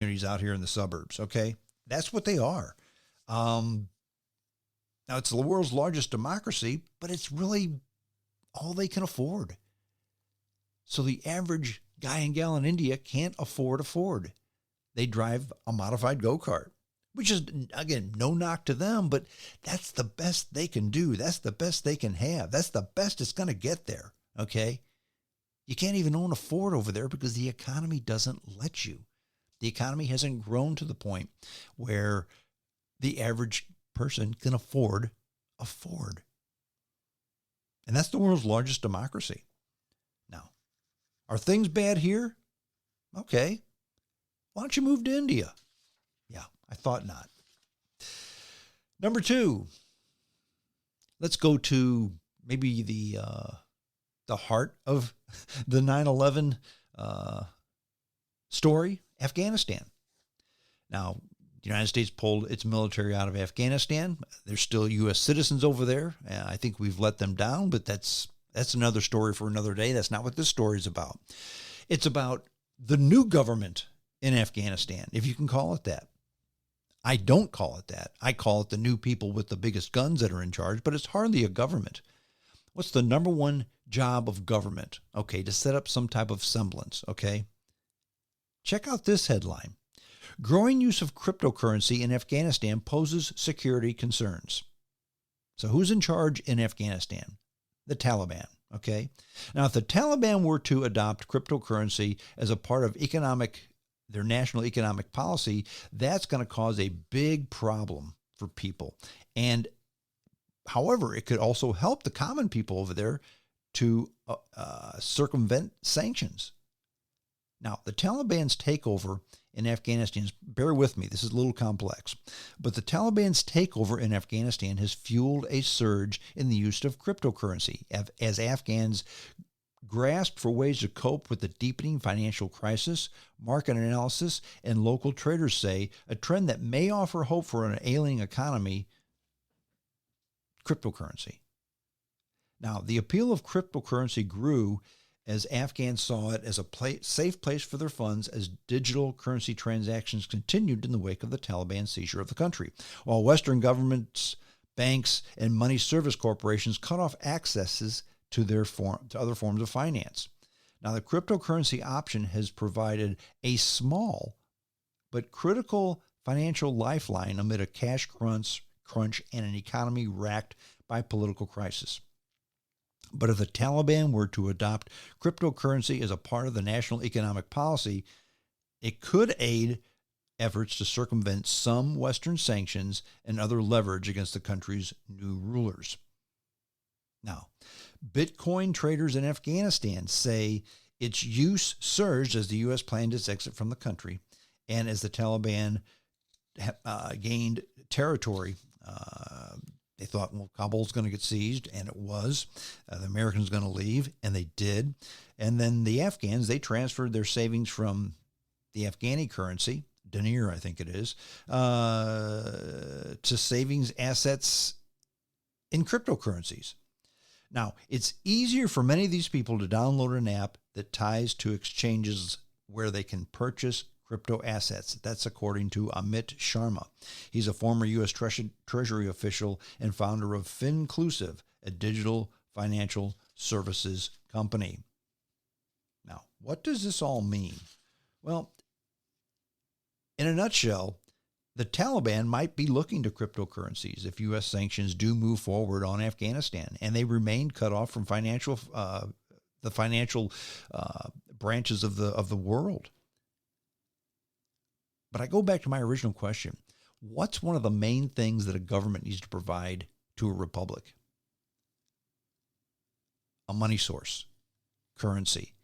communities out here in the suburbs, okay? That's what they are. Now, it's the world's largest democracy, but it's really all they can afford. So the average guy and gal in India can't afford a Ford. They drive a modified go-kart, which is, again, no knock to them, but that's the best they can do. That's the best they can have. That's the best it's going to get there, okay? You can't even own a Ford over there because the economy doesn't let you. The economy hasn't grown to the point where the average person can afford a Ford. And that's the world's largest democracy. Now, are things bad here? Okay. Why don't you move to India? Yeah, I thought not. Number 2, let's go to maybe the heart of the 9/11 story, Afghanistan. Now, the United States pulled its military out of Afghanistan. There's still U.S. citizens over there. I think we've let them down, but that's another story for another day. That's not what this story is about. It's about the new government in Afghanistan, if you can call it that. I don't call it that. I call it the new people with the biggest guns that are in charge, but it's hardly a government. What's the number one job of government? Okay, to set up some type of semblance, okay? Check out this headline. Growing use of cryptocurrency in Afghanistan poses security concerns. So who's in charge in Afghanistan? The Taliban, okay? Now, if the Taliban were to adopt cryptocurrency as a part of their national economic policy, that's going to cause a big problem for people. And however, it could also help the common people over there to circumvent sanctions. Now, the Taliban's takeover in Afghanistan, bear with me, this is a little complex, but the Taliban's takeover in Afghanistan has fueled a surge in the use of cryptocurrency as Afghans grasp for ways to cope with the deepening financial crisis. Market analysis and local traders say a trend that may offer hope for an ailing economy, cryptocurrency. Now, the appeal of cryptocurrency grew as Afghans saw it as a safe place for their funds as digital currency transactions continued in the wake of the Taliban seizure of the country, while Western governments, banks, and money service corporations cut off accesses to other forms of finance. Now, the cryptocurrency option has provided a small but critical financial lifeline amid a cash crunch and an economy racked by political crisis. But if the Taliban were to adopt cryptocurrency as a part of the national economic policy, it could aid efforts to circumvent some Western sanctions and other leverage against the country's new rulers. Now, Bitcoin traders in Afghanistan say its use surged as the U.S. planned its exit from the country and as the Taliban gained territory. They thought, well, Kabul's going to get seized, and it was. The Americans going to leave, and they did. And then the Afghans, they transferred their savings from the Afghani currency, dinar I think it is, to savings assets in cryptocurrencies. Now, it's easier for many of these people to download an app that ties to exchanges where they can purchase crypto assets. That's according to Amit Sharma. He's a former U.S. Treasury official and founder of Finclusive, a digital financial services company. Now, what does this all mean? Well, in a nutshell, the Taliban might be looking to cryptocurrencies if U.S. sanctions do move forward on Afghanistan, and they remain cut off from the financial branches of the world. But I go back to my original question. What's one of the main things that a government needs to provide to a republic? A money source, currency.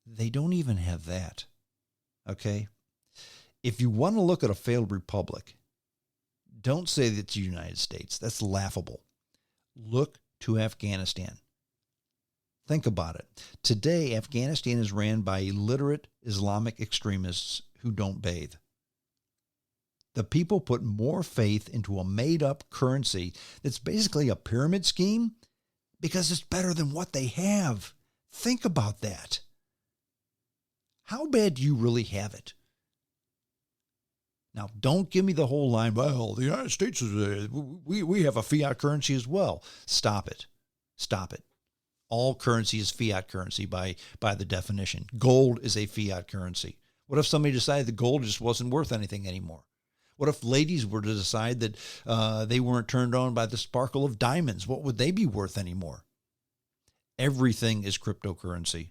They don't even have that, okay? If you want to look at a failed republic, don't say that it's the United States. That's laughable. Look to Afghanistan. Think about it. Today, Afghanistan is ran by illiterate Islamic extremists who don't bathe. The people put more faith into a made-up currency that's basically a pyramid scheme because it's better than what they have. Think about that. How bad do you really have it? Now, don't give me the whole line, well, the United States is, we have a fiat currency as well. Stop it. Stop it. All currency is fiat currency by the definition. Gold is a fiat currency. What if somebody decided that gold just wasn't worth anything anymore? What if ladies were to decide that they weren't turned on by the sparkle of diamonds? What would they be worth anymore? Everything is cryptocurrency.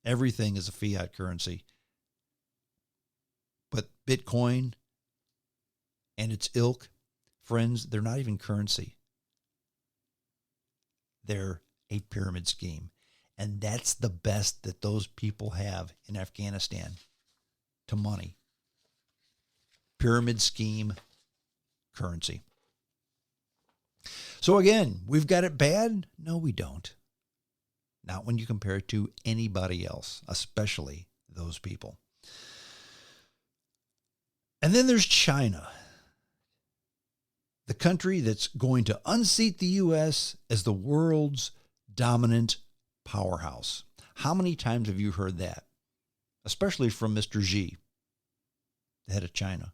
Everything is a fiat currency. But Bitcoin and its ilk, friends, they're not even currency. They're a pyramid scheme. And that's the best that those people have in Afghanistan to money. Pyramid scheme currency. So again, we've got it bad? No, we don't. Not when you compare it to anybody else, especially those people. And then there's China, the country that's going to unseat the U.S. as the world's dominant powerhouse. How many times have you heard that? Especially from Mr. Xi, the head of China.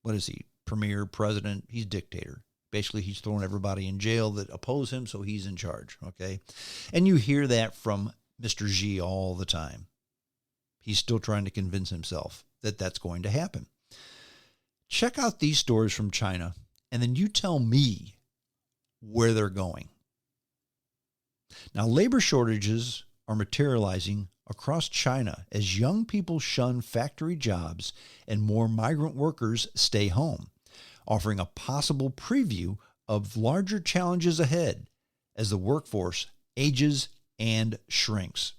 What is he? Premier, president? He's dictator. Basically, he's throwing everybody in jail that oppose him, so he's in charge, okay? And you hear that from Mr. Xi all the time. He's still trying to convince himself that that's going to happen. Check out these stories from China, and then you tell me where they're going. Now, labor shortages are materializing across China as young people shun factory jobs and more migrant workers stay home, offering a possible preview of larger challenges ahead as the workforce ages and shrinks.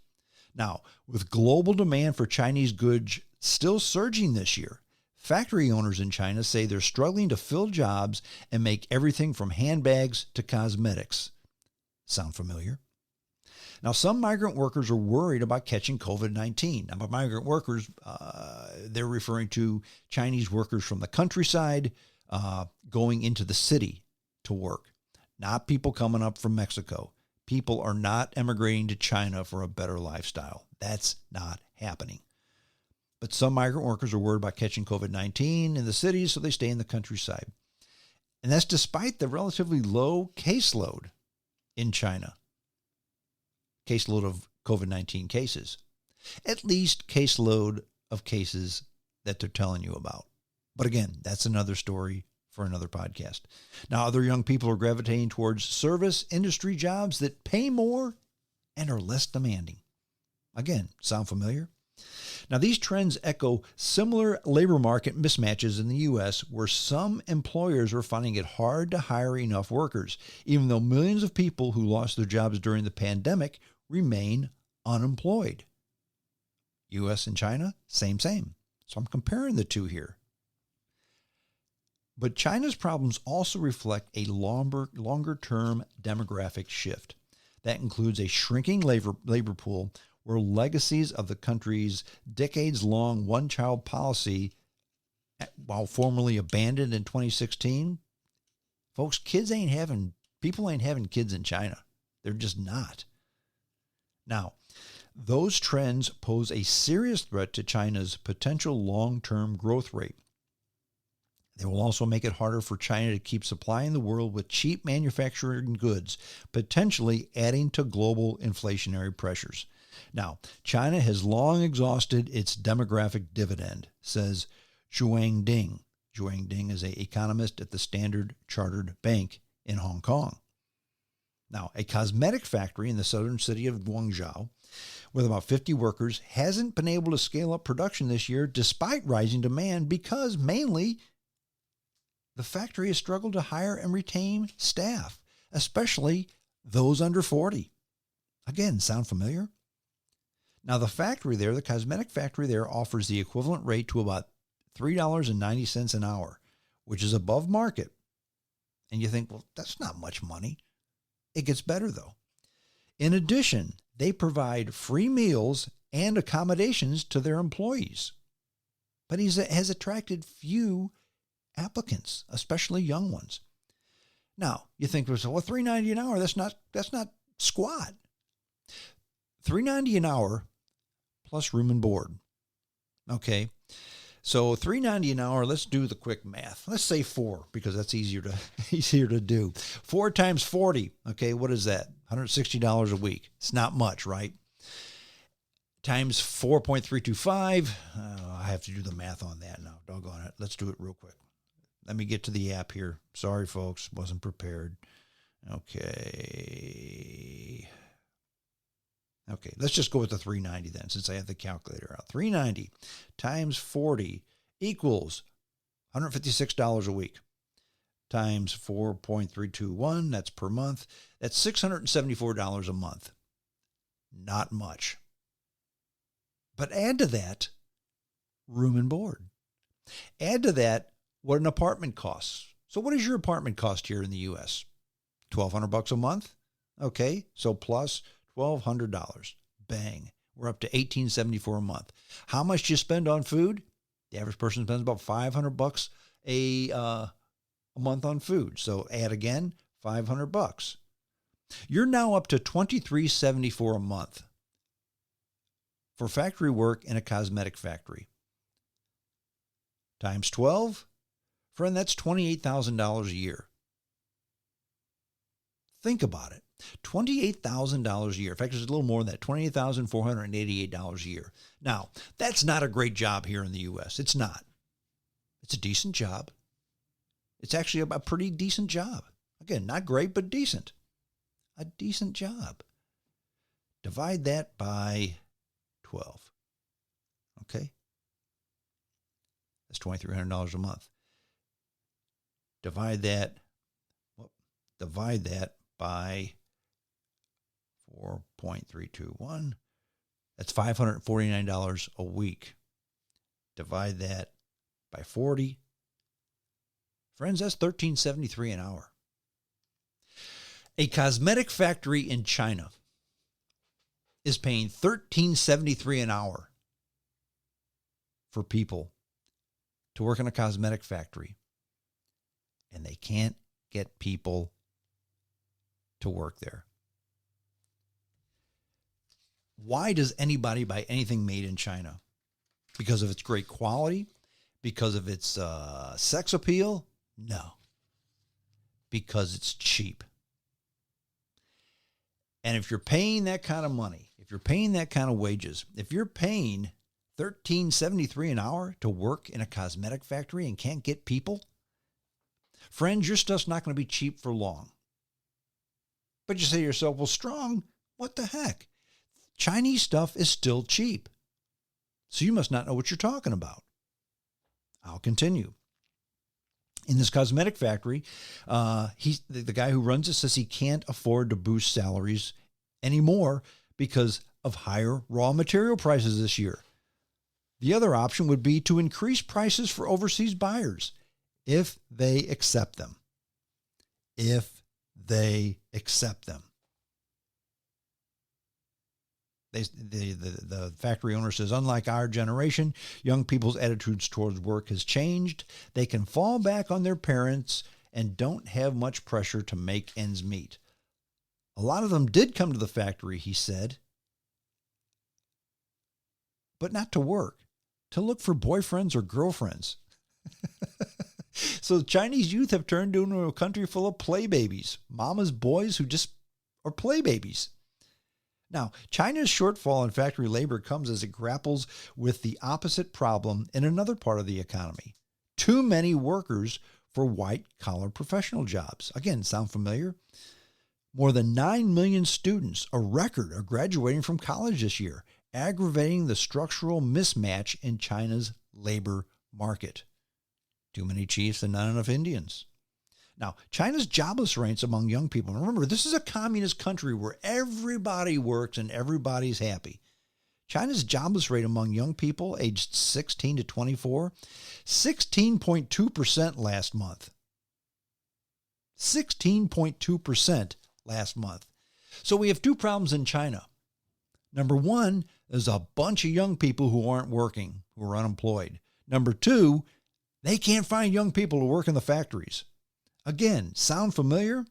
Now, with global demand for Chinese goods still surging this year, factory owners in China say they're struggling to fill jobs and make everything from handbags to cosmetics. Sound familiar? Now, some migrant workers are worried about catching COVID-19. Now, by migrant workers, they're referring to Chinese workers from the countryside going into the city to work, not people coming up from Mexico. People are not emigrating to China for a better lifestyle. That's not happening. But some migrant workers are worried about catching COVID-19 in the cities, so they stay in the countryside. And that's despite the relatively low caseload in China. Caseload of COVID-19 cases. At least caseload of cases that they're telling you about. But again, that's another story for another podcast. Now, other young people are gravitating towards service industry jobs that pay more and are less demanding. Again, sound familiar? Now, these trends echo similar labor market mismatches in the U.S., where some employers are finding it hard to hire enough workers, even though millions of people who lost their jobs during the pandemic remain unemployed. U.S. and China, same. So I'm comparing the two here. But China's problems also reflect a longer-term demographic shift. That includes a shrinking labor pool, where legacies of the country's decades-long one-child policy, while formerly abandoned in 2016, folks, people ain't having kids in China. They're just not. Now, those trends pose a serious threat to China's potential long-term growth rate. They will also make it harder for China to keep supplying the world with cheap manufacturing goods, potentially adding to global inflationary pressures. Now, China has long exhausted its demographic dividend, says Zhuang Ding. Zhuang Ding is an economist at the Standard Chartered Bank in Hong Kong. Now, a cosmetic factory in the southern city of Guangzhou, with about 50 workers, hasn't been able to scale up production this year despite rising demand because mainly the factory has struggled to hire and retain staff, especially those under 40. Again, sound familiar? Now, the cosmetic factory there offers the equivalent rate to about $3.90 an hour, which is above market. And you think, well, that's not much money. It gets better, though. In addition, they provide free meals and accommodations to their employees. But he has attracted few applicants, especially young ones. Now, you think, well, $3.90 an hour, that's not squat. $3.90 an hour plus room and board. Okay. So $3.90 an hour. Let's do the quick math. Let's say 4 because that's easier to do. 4 times 40. Okay, what is that? $160 a week. It's not much, right? Times 4.325. I have to do the math on that now. Doggone it. Let's do it real quick. Let me get to the app here. Sorry, folks. Wasn't prepared. Okay, let's just go with the 390 then, since I have the calculator out. 390 times 40 equals $156 a week. Times 4.321, that's per month. That's $674 a month. Not much. But add to that room and board. Add to that what an apartment costs. So what does your apartment cost here in the U.S.? $1,200 a month? Okay, so plus $1,200. Bang. We're up to $1,874 a month. How much do you spend on food? The average person spends about $500 a month on food. So add again, $500. You're now up to $2,374 a month for factory work in a cosmetic factory. Times 12, friend, that's $28,000 a year. Think about it. $28,000 a year. In fact, it's a little more than that, $28,488 a year. Now, that's not a great job here in the U.S. It's not. It's a decent job. It's actually a pretty decent job. Again, not great, but decent. A decent job. Divide that by 12. Okay? That's $2,300 a month. Divide that by 4.321. That's $549 a week. Divide that by 40. Friends, that's $1,373 an hour. A cosmetic factory in China is paying $1,373 an hour for people to work in a cosmetic factory. And they can't get people to work there. Why does anybody buy anything made in China? Because of its great quality? Because of its sex appeal? No. Because it's cheap. And if you're paying that kind of money, if you're paying that kind of wages, if you're paying $1,373 an hour to work in a cosmetic factory and can't get people, friends, your stuff's not going to be cheap for long. But you say to yourself, well, Strong, what the heck? Chinese stuff is still cheap. So you must not know what you're talking about. I'll continue. In this cosmetic factory, the guy who runs it says he can't afford to boost salaries anymore because of higher raw material prices this year. The other option would be to increase prices for overseas buyers if they accept them. If they accept them. The factory owner says, unlike our generation, young people's attitudes towards work has changed. They can fall back on their parents and don't have much pressure to make ends meet. A lot of them did come to the factory, he said, but not to work, to look for boyfriends or girlfriends. So Chinese youth have turned into a country full of play babies, mama's boys who just are play babies. Now, China's shortfall in factory labor comes as it grapples with the opposite problem in another part of the economy. Too many workers for white-collar professional jobs. Again, sound familiar? More than 9 million students, a record, are graduating from college this year, aggravating the structural mismatch in China's labor market. Too many chiefs and not enough Indians. Now, China's jobless rates among young people, and remember, this is a communist country where everybody works and everybody's happy. China's jobless rate among young people aged 16 to 24, 16.2% last month. 16.2% last month. So we have two problems in China. Number one, there's a bunch of young people who aren't working, who are unemployed. Number two, they can't find young people to work in the factories. Again, sound familiar?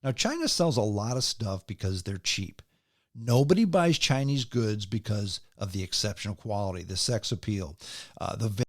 Now, China sells a lot of stuff because they're cheap. Nobody buys Chinese goods because of the exceptional quality, the sex appeal, the